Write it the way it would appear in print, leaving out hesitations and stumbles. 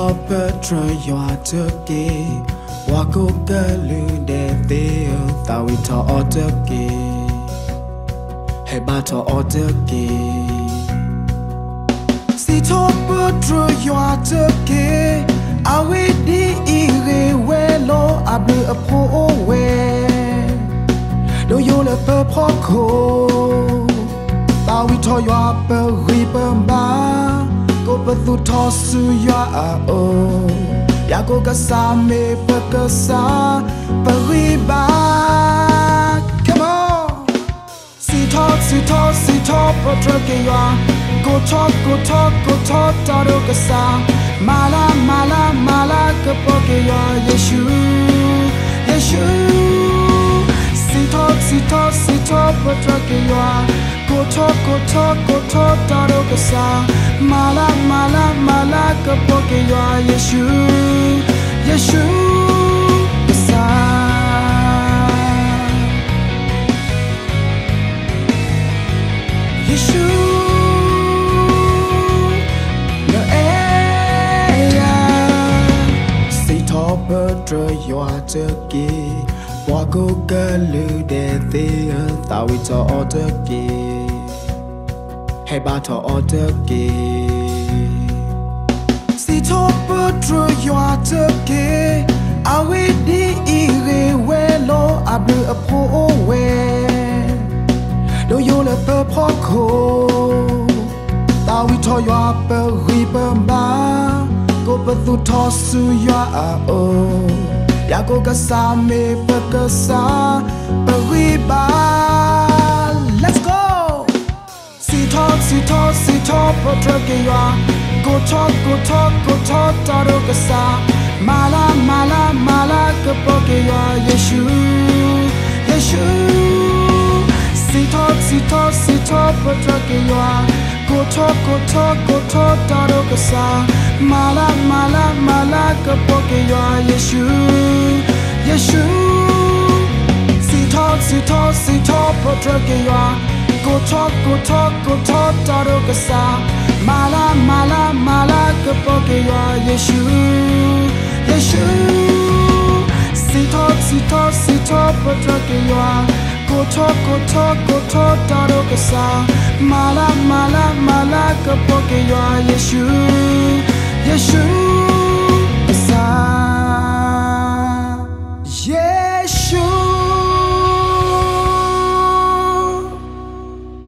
Petra Yoatake Wako Galu de Theo Tawita Otake Hebata Otake Sito Petra Yoatake Awe di ire welo abu apo we Do yo le pe poko Tawita Yoape Ribamba Go betu tosu ya o ya go kasame pekasa periba. Come on, si talk potreke ya go talk taro kasa mala kepoke ya Yeshu si talk potreke ya go talk taro kasa mala kepoke ya Yeshu kasa Yeshu no eya say top Petra Yoatake Wako Galu de Theo Tawita Otake Hebata Otake Sito Petra Yoatake Awe di ire welo abu apo we Do yo le pe poko Tawita Yoape Ribamba Go betu tosu ya o ya go kasame pekasa periba. Let's go. Si talk potreke ya go talk taro kasa mala kepoke ya Yeshu Si talk potreke ya go talk taro kasa mala kepoke ya Yeshu Si talk potreke ya go talk taro kasa mala kepoke ya Yeshu Si talk potreke ya go talk taro kasa mala kepoke ya Yeshu